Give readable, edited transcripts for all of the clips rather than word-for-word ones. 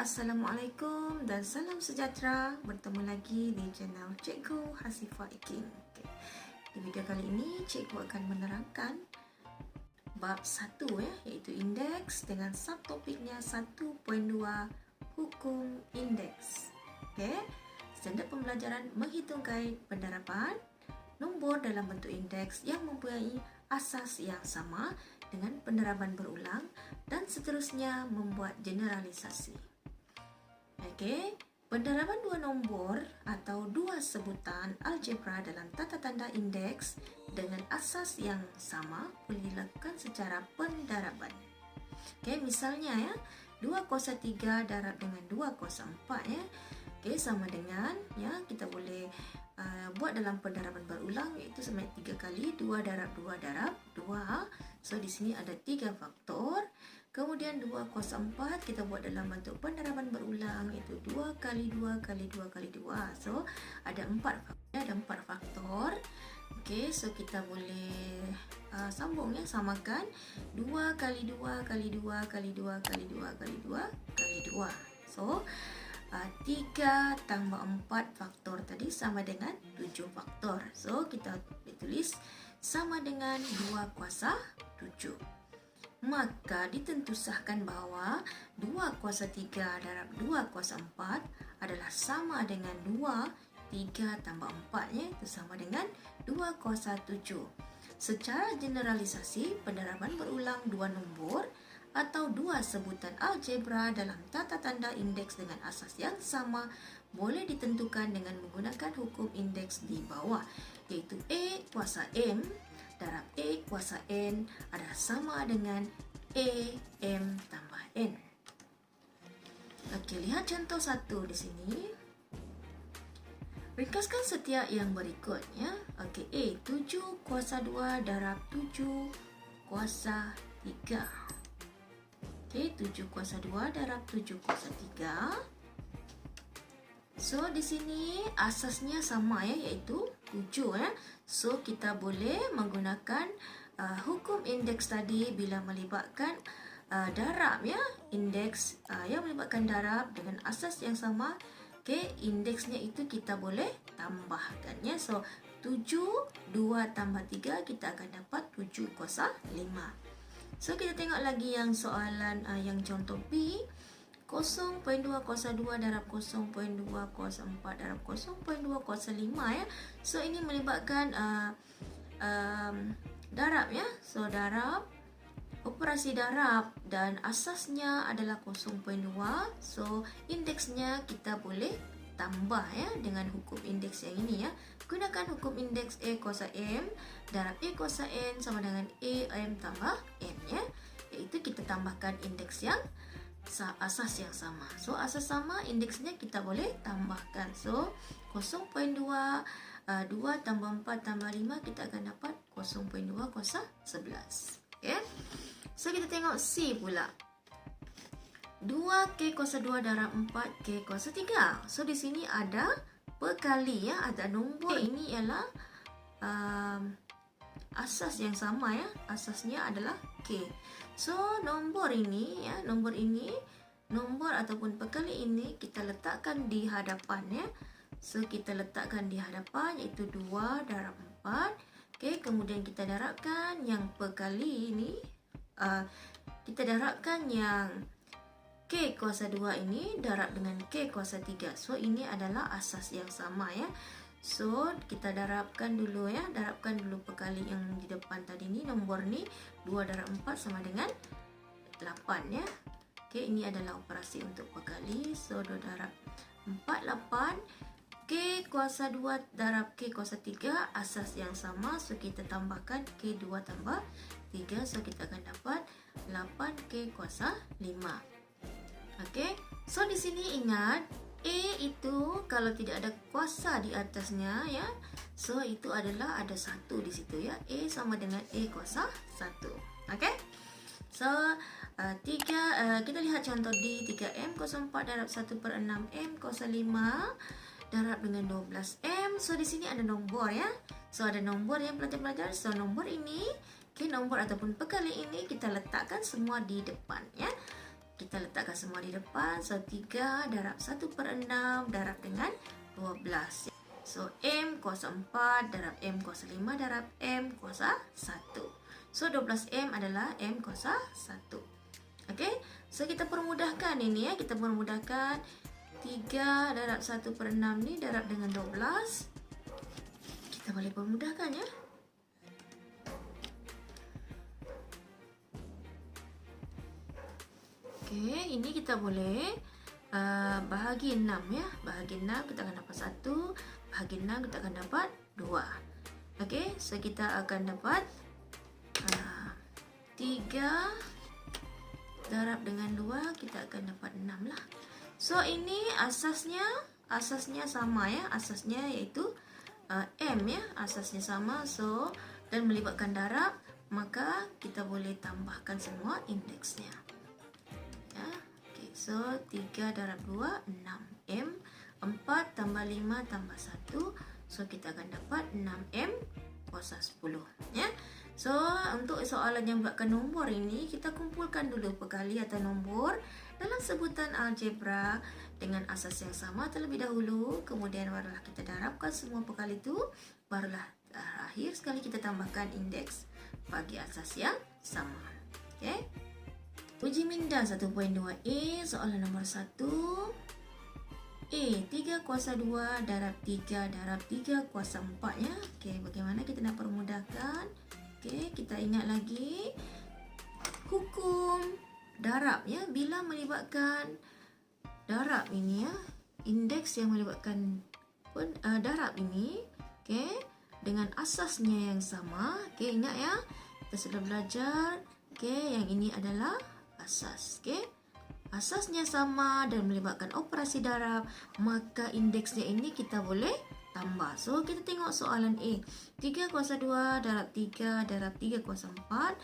Assalamualaikum dan salam sejahtera. Bertemu lagi di channel Cikgu Hasifah Ikin. Di video kali ini, Cikgu akan menerangkan bab 1 iaitu indeks dengan subtopiknya 1.2 hukum indeks. Standard pembelajaran menghitungkan pendaraban nombor dalam bentuk indeks yang mempunyai asas yang sama dengan pendaraban berulang dan seterusnya membuat generalisasi. Pendaraban dua nombor atau dua sebutan algebra dalam tata tanda indeks dengan asas yang sama boleh dilakukan secara pendaraban. Misalnya 2 kuasa 3 darab dengan 2 kuasa 4 sama dengan kita boleh buat dalam pendaraban berulang iaitu sama 3 kali 2 darab 2 darab 2. So di sini ada 3 faktor. Kemudian 2 kuasa 4 kita buat dalam bentuk pendaraban berulang iaitu 2 kali 2 kali 2 kali 2. So ada 4 faktor. So kita boleh sambung samakan 2 kali 2 kali 2 kali 2 kali 2 kali 2 kali 2. So 3 tambah 4 faktor tadi sama dengan 7 faktor. So kita tulis sama dengan 2 kuasa 7. Maka ditentusahkan bahawa 2 kuasa 3 darab 2 kuasa 4 adalah sama dengan 2, 3 tambah 4 itu sama dengan 2 kuasa 7. Secara generalisasi, pendaraban berulang dua nombor atau dua sebutan algebra dalam tata tanda indeks dengan asas yang sama boleh ditentukan dengan menggunakan hukum indeks di bawah, iaitu A kuasa M darab A kuasa N adalah sama dengan A M tambah N. Lihat contoh 1 di sini. Ringkaskan setiap yang berikut A 7 kuasa 2 darab 7 kuasa 3. 7 kuasa 2 darab 7 kuasa 3. So di sini asasnya sama iaitu 7 So kita boleh menggunakan hukum indeks tadi bila melibatkan darab indeks yang melibatkan darab dengan asas yang sama. Indeksnya itu kita boleh tambahkan So 7 2 tambah 3 kita akan dapat 7 kuasa 5. So kita tengok lagi yang soalan yang contoh B. 0.2 kuasa 2 darab 0.2 kuasa 4 darab 0.2 kuasa 5 So ini melibatkan darab So darab, operasi darab dan asasnya adalah 0.2. So indeksnya kita boleh tambah dengan hukum indeks yang ini Gunakan hukum indeks A kuasa M darab A kuasa N sama dengan A M tambah N iaitu kita tambahkan indeks yang asas yang sama. So asas sama, indeksnya kita boleh tambahkan. So 0.2 2 tambah 4 tambah 5 kita akan dapat 0.2 kuasa 11. So kita tengok C pula. 2K kuasa 2 darab 4K kuasa 3. So di sini ada perkali ada nombor ini ialah asas yang sama asasnya adalah K. So nombor ini nombor ataupun perkali ini kita letakkan di hadapan So kita letakkan di hadapan iaitu 2 darab 4. Kemudian kita darabkan yang perkali ini kita darabkan yang K kuasa 2 ini darab dengan K kuasa 3. So ini adalah asas yang sama So kita darabkan dulu darabkan dulu perkali yang di depan tadi ni, nombor ni 2 darab 4 sama dengan 8 ini adalah operasi untuk perkali. So 2 darab 4 8. K kuasa 2 darab K kuasa 3 asas yang sama. So kita tambahkan K 2 tambah 3. So kita akan dapat 8K kuasa 5. So di sini ingat A itu kalau tidak ada kuasa di atasnya so itu adalah ada 1 di situ A sama dengan A kuasa 1. So 3 kita lihat contoh D. 3M kuasa 4 darab 1 per 6M kuasa 5 darab dengan 12M. So di sini ada nombor So ada nombor yang pelajar-pelajar. So nombor ini nombor ataupun perkali ini kita letakkan semua di depan Kita letakkan semua di depan. So 3 darab 1/6 darab dengan 12. So M kuasa 4 darab M kuasa 5 darab M kuasa 1. So 12M adalah M kuasa 1. Okey, so kita permudahkan ini ya. Kita permudahkan 3 darab 1/6 ni darab dengan 12. Kita boleh permudahkan ya. Okey, ini kita boleh bahagi 6 ya. Bahagi 6 kita akan dapat 1. Bahagi 6 kita akan dapat 2. Okey, so kita akan dapat 3 darab dengan 2, kita akan dapat 6 lah. So ini asasnya sama ya. Asasnya iaitu M ya. Asasnya sama. So dan melibatkan darab, maka kita boleh tambahkan semua indeksnya. Ya. Okay, so 3 darab 2 6M. 4 tambah 5 tambah 1. So kita akan dapat 6M kuasa 10 ya. So untuk soalan yang melibatkan nombor ini, kita kumpulkan dulu perkali atau nombor dalam sebutan algebra dengan asas yang sama terlebih dahulu. Kemudian barulah kita darabkan semua perkali itu. Barulah akhir sekali kita tambahkan indeks bagi asas yang sama. Okay. Uji minda 1.2a, soalan nombor 1. A, 3 kuasa 2 darab 3 darab 3 kuasa 4 ya. Okay, bagaimana kita nak permudahkan? Okay, kita ingat lagi hukum darab ya. Bila melibatkan darab ini ya, indeks yang melibatkan darab ini, okay, dengan asasnya yang sama. Okay, ingat ya, kita sudah belajar. Okay, yang ini adalah asas. Okay, asasnya sama dan melibatkan operasi darab, maka indeksnya ini kita boleh tambah. So kita tengok soalan A. 3 kuasa 2 darab 3 darab 3 kuasa 4.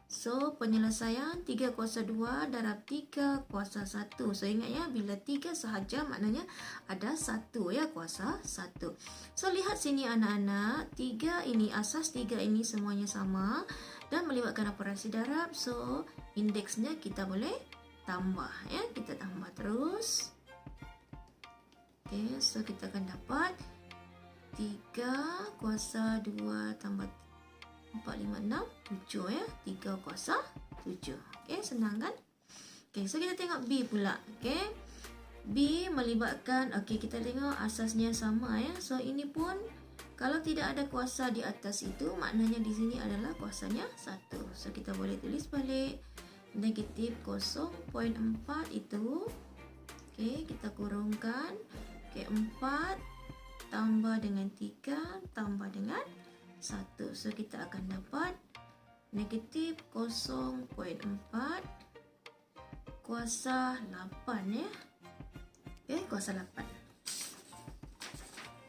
So penyelesaian 3 kuasa 2 darab 3 kuasa 1. So ingat ya, bila 3 sahaja maknanya ada 1 ya, kuasa 1. So lihat sini anak-anak, 3 ini asas, 3 ini semuanya sama dan melibatkan operasi darab. So indeksnya kita boleh tambah ya. Kita tambah terus. Okay, so kita akan dapat 3 kuasa 2 tambah 4, 5, 6, 7 ya. 3 kuasa 7. Okay, senang kan? Okay, so kita tengok B pula. Okay, B melibatkan, okay, kita tengok asasnya sama ya. So ini pun kalau tidak ada kuasa di atas itu, maknanya di sini adalah kuasanya 1. So kita boleh tulis balik. Negatif 0.4 itu. Okay, kita kurungkan. Okay, 4 tambah dengan 3 tambah dengan 1. So kita akan dapat negatif 0.4 kuasa 8 ya. Okay, kuasa 8.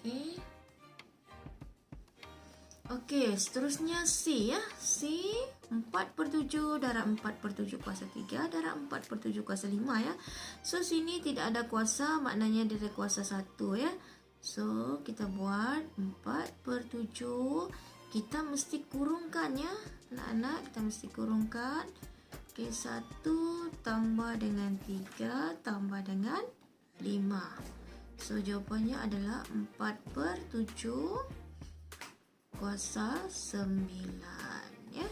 Okay. Okay, seterusnya C ya. C 4/7 darab 4/7 kuasa 3 darab 4/7 kuasa 5 ya. So sini tidak ada kuasa, maknanya dia ada kuasa 1 ya. So kita buat 4/7. Kita mesti kurungkan ya anak-anak. Kita mesti kurungkan. Okay, 1 tambah dengan 3 tambah dengan 5. So jawapannya adalah 4/7 kuasa 9 ya.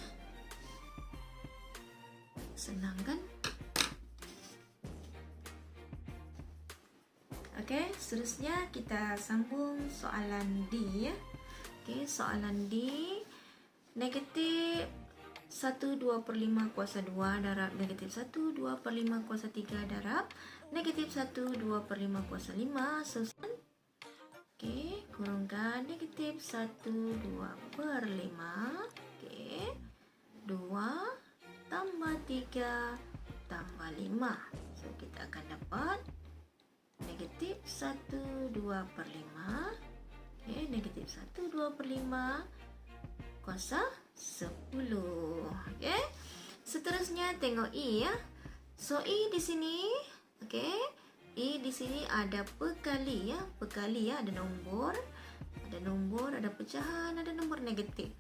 Senang kan? Okey, seterusnya kita sambung soalan D ya. Okey, soalan D, negatif 1/2/5 kuasa 2 darab negatif 1/2/5 kuasa 3 darab negatif 1/2/5 kuasa 5. Okey, kurungkan negatif 1/2/5. Okey, 2 tambah 3 tambah 5. So kita akan dapat negatif 1/2/5. Okay, negatif 1/2/5 kuasa 10. Okay, seterusnya tengok E ya. So E di sini, okay, E di sini ada perkali ya. Perkali ya, ada nombor, ada pecahan, ada nombor negatif.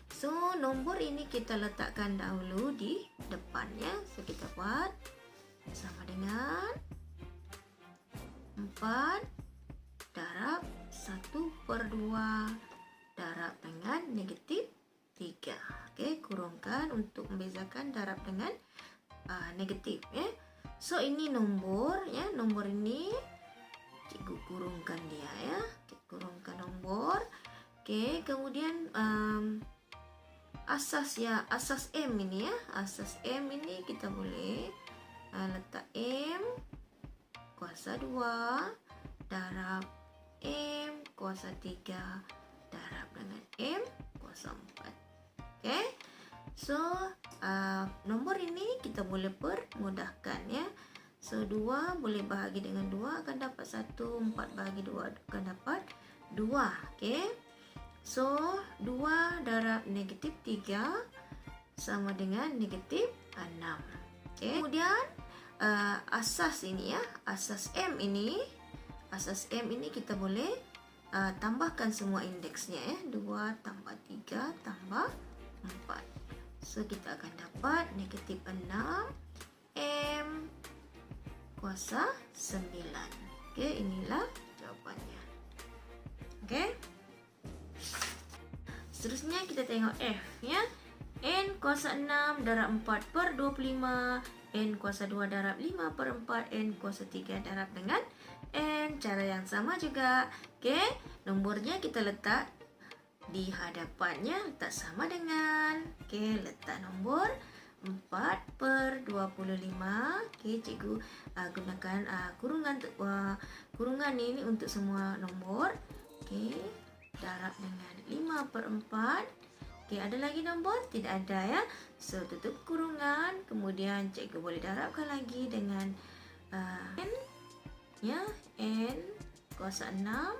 So nombor ini kita letakkan dahulu di depan ya. So kita buat sama dengan 4 darab 1/2 darab dengan negatif 3. Oke, kurungkan untuk membezakan darab dengan negatif ya. So ini nomor ya, nomor ini cikgu kurungkan dia ya. Kurungkan nomor. Oke, kemudian asas ya, asas M ini ya. Asas M ini kita boleh letak M kuasa 2 darab M kuasa 3 darab dengan M kuasa 4. Oke. So nomor ini kita boleh permudahkan ya. So 2 boleh bahagi dengan 2 akan dapat 1, 4 bahagi 2 akan dapat 2. Oke. So 2 darab negatif 3 sama dengan negatif 6. Oke. Kemudian asas ini ya, asas M ini kita boleh tambahkan semua indeksnya ya. 2 tambah 3 tambah 4. So kita akan dapat negatif 6 M kuasa 9. Oke, inilah jawapannya. Oke. Seterusnya kita tengok F ya. N kuasa 6 darab 4/25, N kuasa 2 darab 5/4, N kuasa 3 darab dengan N. Cara yang sama juga. Oke, nomornya kita letak di hadapannya, letak sama dengan. Oke, letak nomor 4/25. Oke, cikgu gunakan kurungan kurungan ini untuk semua nomor. Oke, darab dengan 5/4. Oke, ada lagi nombor? Tidak ada ya. So, tutup kurungan. Kemudian cikgu boleh darabkan lagi dengan N ya. N kuasa 6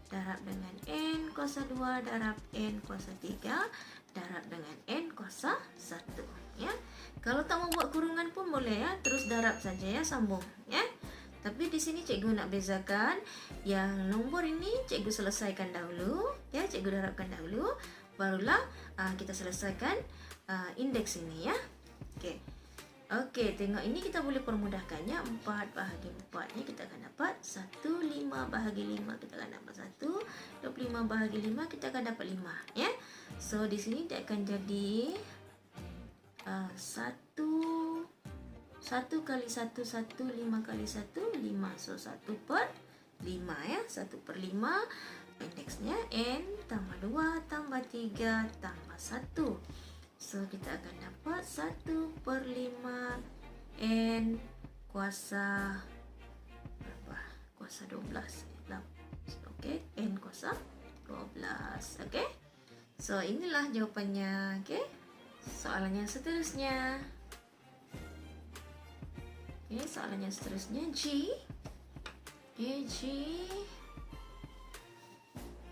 darab dengan N kuasa 2 darab N kuasa 3 darab dengan N kuasa 1 ya. Kalau tak mau buat kurungan pun boleh ya. Terus darab saja ya, sambung ya. Tapi di sini cikgu nak bezakan yang nomor ini cikgu selesaikan dahulu ya, cikgu darabkan dahulu, barulah kita selesaikan indeks ini ya. Okey. Okey, tengok ini kita boleh permudahkannya. 4 bahagi 4 ni kita akan dapat 1, 5 bahagi 5 kita akan dapat 1, 25 bahagi 5 kita akan dapat 5 ya. So di sini dia akan jadi 1 kali 1, 1, 5 kali 1, 5. So 1/5 ya. 1/5 indeksnya N tambah 2 tambah 3 tambah 1. So kita akan dapat 1/5 N kuasa berapa? Kuasa 12. Okey, N kuasa 12. Okey. So inilah jawapannya. Okey. Soalan yang seterusnya. Okey, soalan yang seterusnya G. Okey, G.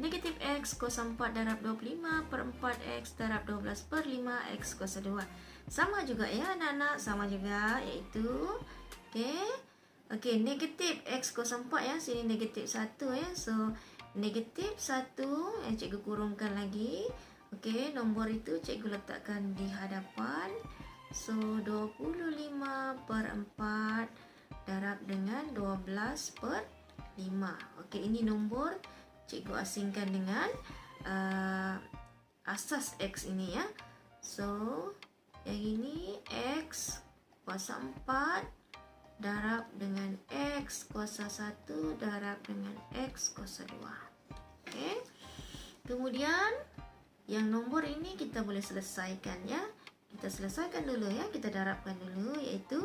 Negatif X kuasa 4 darab 25/4 X darab 12/5 X kuasa 2. Sama juga ya anak-anak, sama juga, iaitu okey, negatif X kuasa 4 ya, sini negatif 1 ya. So negatif 1 yang cikgu kurungkan lagi. Okey, nombor itu cikgu letakkan di hadapan. So 25/4 darab dengan 12/5. Okey, ini nombor cikgu asingkan dengan asas X ini ya. So yang ini X kuasa 4 darab dengan X kuasa 1 darab dengan X kuasa 2. Okey. Kemudian yang nombor ini kita boleh selesaikan ya. Kita selesaikan dulu ya, kita darabkan dulu, iaitu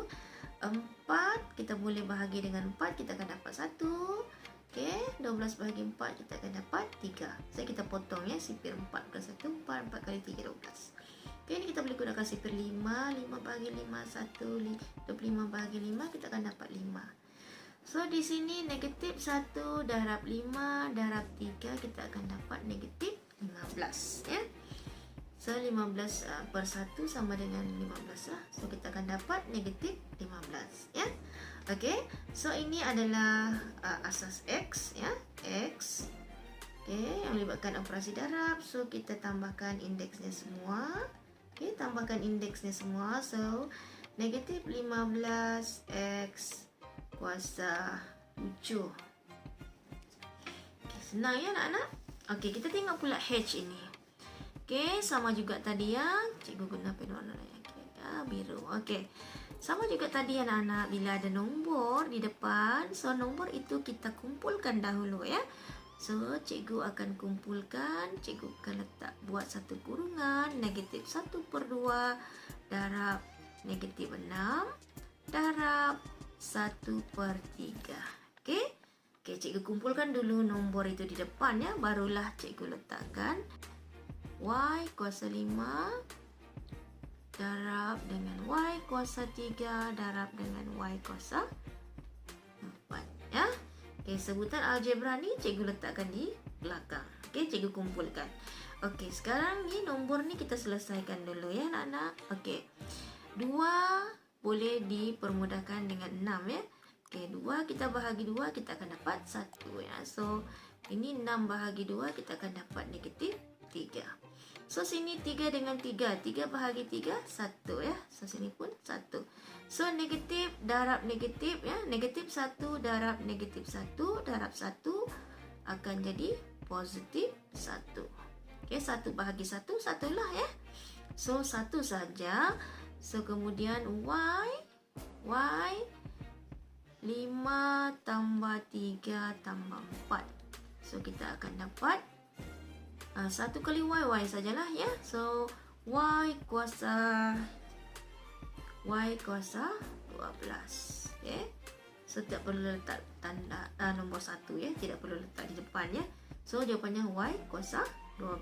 4 kita boleh bahagi dengan 4, kita akan dapat 1. Okey, 12 bahagi 4 kita akan dapat 3. So kita potong ya, sifir 4 plus 1, 4 kali 3, 12. Okey, ini kita boleh gunakan sifir 5, 5 bahagi 5, 1, 25 bahagi 5 kita akan dapat 5. So di sini negatif 1 darab 5 darab 3 kita akan dapat negatif 15 ya. So 15/1 sama dengan 15 lah. So kita akan dapat negatif 15 ya. Okey, so ini adalah asas X ya, X. Okey, yang melibatkan operasi darab. So kita tambahkan indeksnya semua. Okey, tambahkan indeksnya semua. So negatif 15x kuasa 7. Okay, senang ya anak-anak? Okey, kita tengok pula H ini. Okey, sama juga tadi ya. Cikgu guna pen warna lain. Biru. Okey. Sama juga tadi anak-anak, bila ada nombor di depan, so nombor itu kita kumpulkan dahulu ya. So, cikgu akan kumpulkan, cikgu akan buat satu kurungan, negatif 1/2 darab negatif 6 darab 1/3. Okey? Okey, cikgu kumpulkan dulu nombor itu di depan ya, barulah cikgu letakkan y kuasa 5 darab dengan y kuasa 3 darab dengan y kuasa 4 ya. Okey, sebutan algebra ni cikgu letakkan di belakang. Okey, cikgu kumpulkan. Okey, sekarang ni nombor ni kita selesaikan dulu ya anak-anak. Okey. 2 boleh dipermudahkan dengan 6 ya. Okey, 2 kita bahagi 2 kita akan dapat 1 ya. So, ini 6 bahagi 2 kita akan dapat negatif 3. So, sini 3 dengan 3. 3 bahagi 3, 1 ya. So, sini pun 1. So, negatif darab negatif ya. Negatif 1 darab negatif 1 darab 1 akan jadi positif 1. Okey, 1 bahagi 1, 1 lah ya. So, 1 saja. So, kemudian y 5 tambah 3 tambah 4. So, kita akan dapat 1 kali y sajalah ya. So, y kuasa 12. Okay. So, tidak perlu letak tanda nombor 1 ya. Tidak perlu letak di depan ya. So, jawapannya y kuasa 12.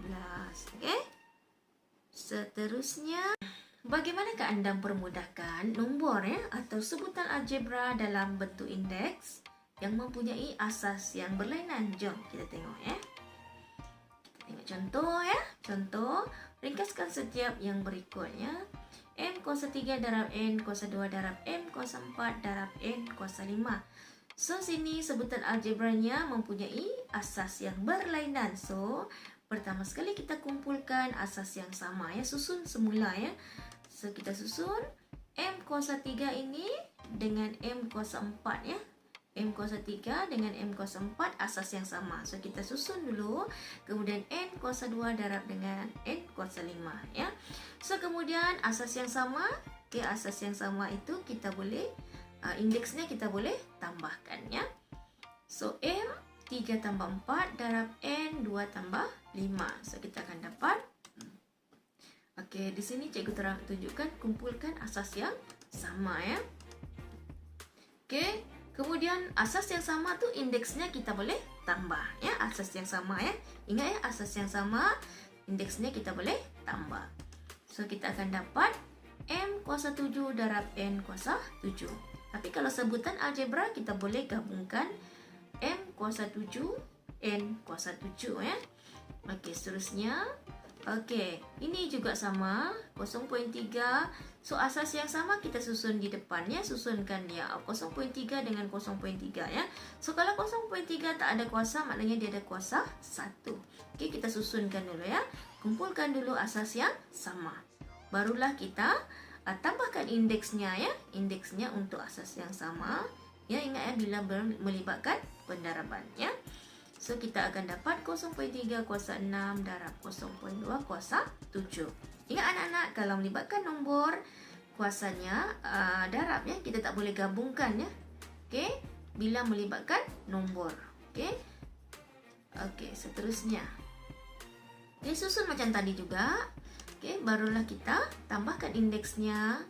Okay. Seterusnya, bagaimanakah anda mempermudahkan nombor ya atau sebutan algebra dalam bentuk indeks yang mempunyai asas yang berlainan? Jom kita tengok ya. Kita tengok contoh ya. Contoh, ringkaskan setiap yang berikutnya. M kuasa 3 darab N kuasa 2 darab M kuasa 4 darab N kuasa 5. So, sini sebutan algebranya mempunyai asas yang berlainan. So, pertama sekali kita kumpulkan asas yang sama ya. Susun semula ya. So, kita susun M kuasa 3 ini dengan M kuasa 4 ya. M kuasa 3 dengan M kuasa 4 asas yang sama. So, kita susun dulu. Kemudian N kuasa 2 darab dengan N kuasa 5 ya. So, kemudian asas yang sama. Okay, asas yang sama itu kita boleh, indeksnya kita boleh tambahkan ya. So, M 3 tambah 4 darab N 2 tambah 5. So, kita akan dapat. Okey, di sini cikgu tunjukkan kumpulkan asas yang sama ya. Okey, kemudian asas yang sama tu indeksnya kita boleh tambah ya. Asas yang sama ya. Ingat ya, asas yang sama indeksnya kita boleh tambah. So, kita akan dapat M kuasa 7 darab N kuasa 7. Tapi kalau sebutan algebra kita boleh gabungkan M kuasa 7 N kuasa 7 ya. Okey, seterusnya. Okey, ini juga sama 0.3. So, asas yang sama kita susun di depannya, susunkan dia 0.3 dengan 0.3 ya. So, kalau 0.3 tak ada kuasa, maknanya dia ada kuasa 1. Okey, kita susunkan dulu ya. Kumpulkan dulu asas yang sama. Barulah kita tambahkan indeksnya ya. Indeksnya untuk asas yang sama. Ya, ingat ya, bila melibatkan pendaraban ya. So, kita akan dapat 0.3 kuasa 6 darab 0.2 kuasa 7. Ingat anak-anak, kalau melibatkan nombor, kuasanya darab ya. Kita tak boleh gabungkan ya. Okey, bila melibatkan nombor. Okey. Okey, seterusnya. Okey, susun macam tadi juga. Okey, barulah kita tambahkan indeksnya.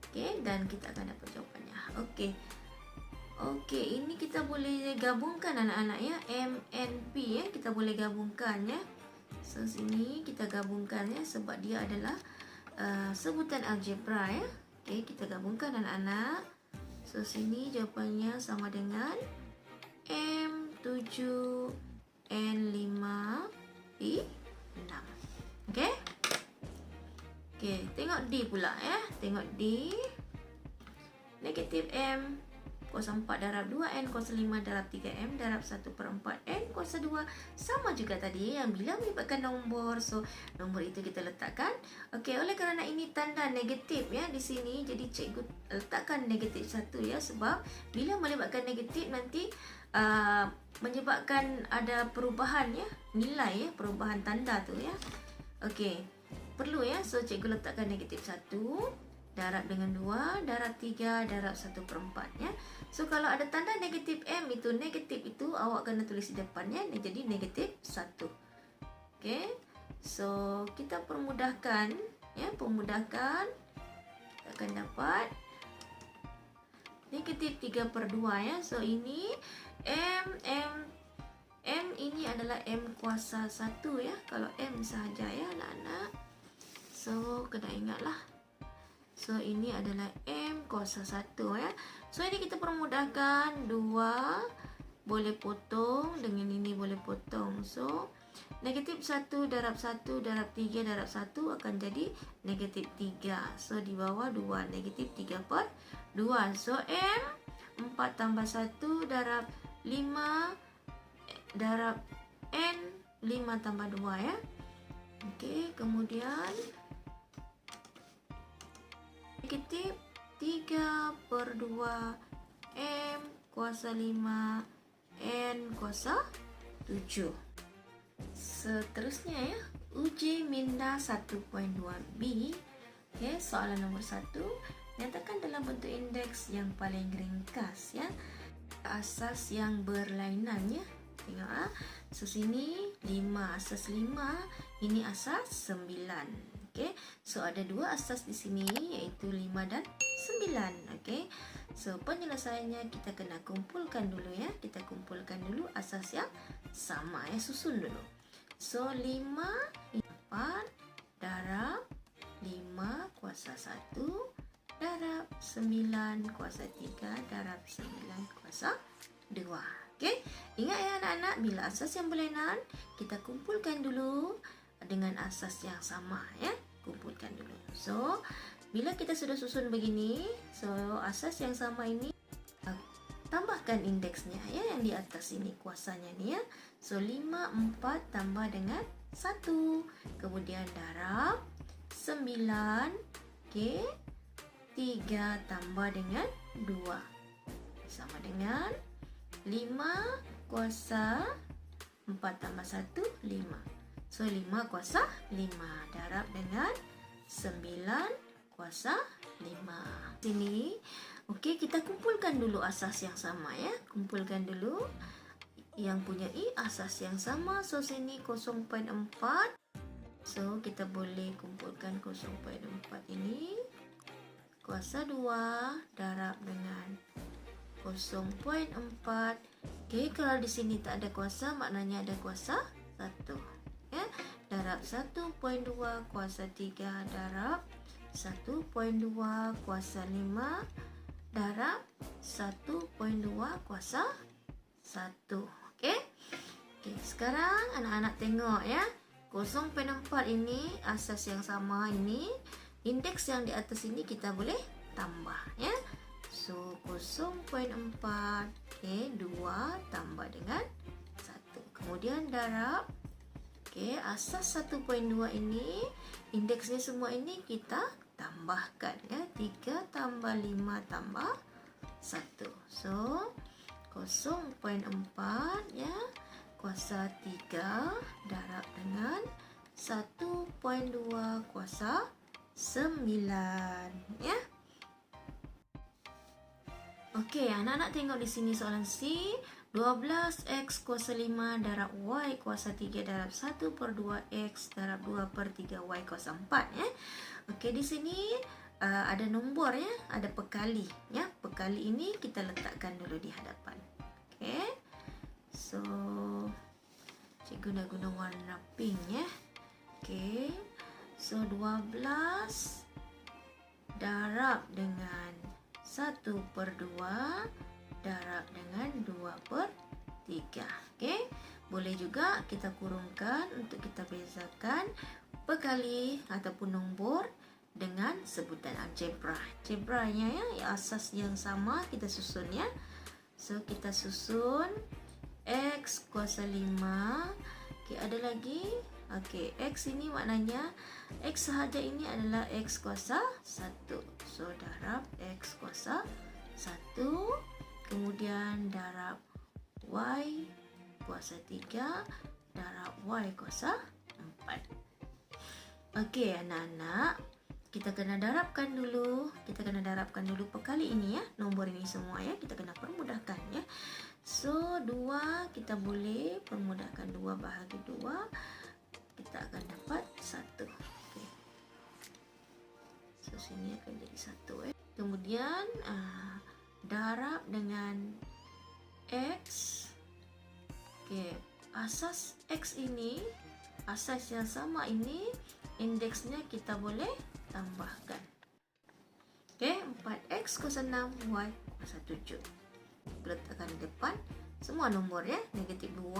Okey, dan kita akan dapat jawapannya. Okey. Okey, ini kita boleh gabungkan anak-anak ya. M, N, P ya. Kita boleh gabungkan ya. So, sini kita gabungkan ya. Sebab dia adalah sebutan algebra ya. Okey, kita gabungkan anak-anak. So, sini jawapannya sama dengan M7, N5, P6. Okey. Okey, tengok D pula ya. Tengok D. Negatif M kuasa 4 darab 2N kuasa 5 darab 3M darab 1/4 N kuasa 2. Sama juga tadi yang bila melibatkan nombor. So, nombor itu kita letakkan. Okey, oleh kerana ini tanda negatif ya di sini, jadi cikgu letakkan negatif 1 ya, sebab bila melibatkan negatif nanti menyebabkan ada perubahan ya, nilai ya, perubahan tanda tu ya. Okey, perlu ya. So, cikgu letakkan negatif 1 darab dengan 2 darab 3 darab 1/4 ya. So, kalau ada tanda negatif M itu, negatif itu awak kena tulis di depan ya, jadi negatif 1. Okey, so kita permudahkan ya, permudahkan, kita akan dapat negatif 3/2 ya. So, ini M ini adalah M kuasa 1 ya. Kalau M sahaja ya anak-anak. So, kena ingatlah. So, ini adalah M kuasa 1 ya. So, ini kita permudahkan, 2 boleh potong, dengan ini boleh potong. So, negatif 1 darab 1 darab 3 darab 1 akan jadi negatif 3. So, di bawah 2, negatif 3/2. So, M 4 tambah 1 darab 5 darab N 5 tambah 2 ya. Okey, kemudian negatif 3/2 M kuasa 5 N kuasa 7. Seterusnya ya, uji minda 1.2b. Okey, soalan nombor 1. Nyatakan dalam bentuk indeks yang paling ringkas ya, asas yang berlainan ya. Tengok so sini 5, asas 5, ini asas 9. Okey, so ada dua asas di sini iaitu 5 dan 9. Okey, so penyelesaiannya kita kena kumpulkan dulu ya. Kita kumpulkan dulu asas yang sama ya, susun dulu. So 5 4 darab 5 kuasa 1 darab 9 kuasa 3 darab 9 kuasa 2. Okey, ingat ya anak-anak, bila asas yang berlainan kita kumpulkan dulu dengan asas yang sama ya. Kumpulkan dulu. So, bila kita sudah susun begini, so asas yang sama ini tambahkan indeksnya ya, yang di atas ini kuasanya ni ya. So 5 4 tambah dengan 1, kemudian darab 9, okey, 3 tambah dengan 2 sama dengan 5 kuasa 4 tambah 1 5. So 5 kuasa 5 darab dengan 9 kuasa 5. Sini okey, kita kumpulkan dulu asas yang sama ya. Kumpulkan dulu yang punya asas yang sama. So sini 0.4. So kita boleh kumpulkan 0.4 ini kuasa 2 darab dengan 0.4. Okey, kalau di sini tak ada kuasa, maknanya ada kuasa 1 ya. Darab 1.2 kuasa 3 darab 1.2 kuasa 5 darab 1.2 kuasa 1. Okey. Okey, sekarang anak-anak tengok ya. 0.4 ini asas yang sama ini, indeks yang di atas ini kita boleh tambah ya. So 0.4, okey, 2 tambah dengan 1. Kemudian darab, okey, asas 1.2 ini, indeksnya semua ini kita tambahkan ya. 3 tambah 5 tambah 1. So 0.4 ya kuasa 3 darab dengan 1.2 kuasa 9 ya. Okey, anak-anak tengok di sini soalan C. 12x kuasa 5 darab y kuasa 3 darab 1/2x darab 2/3y kuasa 4 ya. Okey, di sini ada nombor ya, ada pekali ya. Pekali ini kita letakkan dulu di hadapan. Okey. So cikgu dah guna warna pink ya. Okey. So 12 darab dengan 1/2 darab dengan 2/3. Okey. Boleh juga kita kurungkan untuk kita bezakan pekali ataupun nombor dengan sebutan algebra. Algebranya ya, asas yang sama kita susun ya. So kita susun X kuasa 5. Okey, ada lagi. Okey, X ini maknanya X sahaja ini adalah X kuasa 1. So darab X kuasa 1. Kemudian darab Y kuasa 3. Darab Y kuasa 4. Okey anak-anak, kita kena darabkan dulu. Perkali ini ya, nombor ini semua ya, kita kena permudahkan ya. So 2 kita boleh permudahkan 2 bahagi 2. Kita akan dapat 1. Okey. So sini akan jadi 1 Kemudian darab dengan X. Okey, asas X ini, asas yang sama ini, indeksnya kita boleh tambahkan. Okey, 4X kuasa 6, Y kuasa 7. Letakkan di depan semua nombor ya, negatif 2.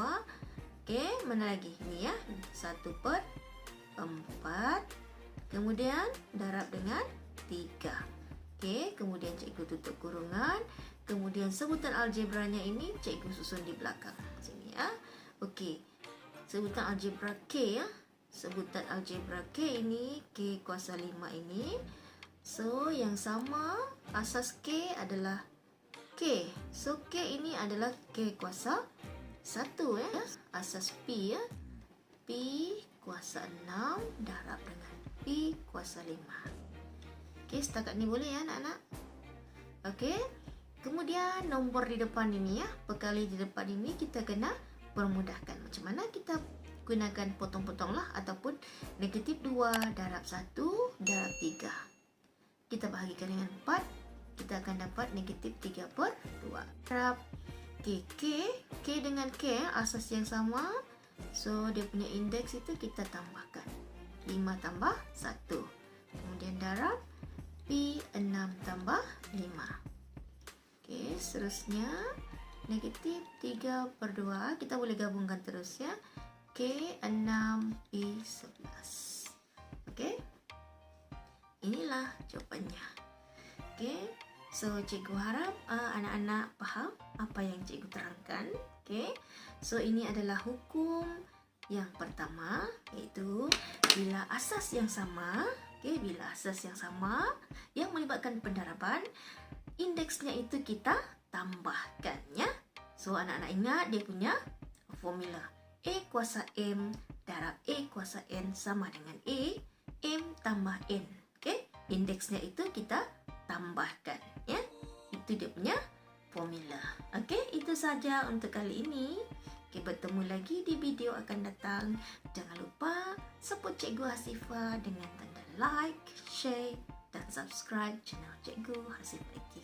Okey, mana lagi? Ini ya, 1/4. Kemudian darab dengan 3. Okey, kemudian cikgu tutup kurungan. Kemudian sebutan algebranya ini cikgu susun di belakang sini ya. Okey, sebutan algebra K ya. Sebutan algebra K ini, K kuasa 5 ini. So yang sama, asas K adalah K. So K ini adalah K kuasa 1 ya. Asas P ya. P kuasa 6 darab dengan P kuasa 5. Okey, setakat ni boleh ya anak-anak. Okey. Kemudian nombor di depan ini ya, perkali di depan ini kita kena permudahkan. Macam mana kita gunakan potong-potong lah, ataupun negatif 2 darab 1 darab 3. Kita bahagikan dengan 4, kita akan dapat negatif 3/2. Darab K dengan K asas yang sama. So dia punya indeks itu kita tambahkan 5 tambah 1. Kemudian darab P 6 tambah 5. Okey, seterusnya negatif 3/2 kita boleh gabungkan terus ya. K 6 P 11. Okey. Inilah jawapannya. Okey. So cikgu harap anak-anak faham apa yang cikgu terangkan. Okey. So ini adalah hukum yang pertama, iaitu bila asas yang sama, bila asas yang sama yang melibatkan pendaraban, indeksnya itu kita tambahkan ya. So anak-anak ingat dia punya formula. A kuasa M darab A kuasa N sama dengan A M tambah N. Okey, indeksnya itu kita tambahkan ya. Itu dia punya formula. Okey, itu saja untuk kali ini. Okey, bertemu lagi di video akan datang. Jangan lupa support Cikgu Hasifah dengan tanda like, share dan subscribe channel Cikgu Hasifah IT.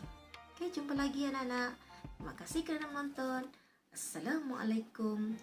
Okey, jumpa lagi anak-anak. Terima kasih kerana menonton. Assalamualaikum.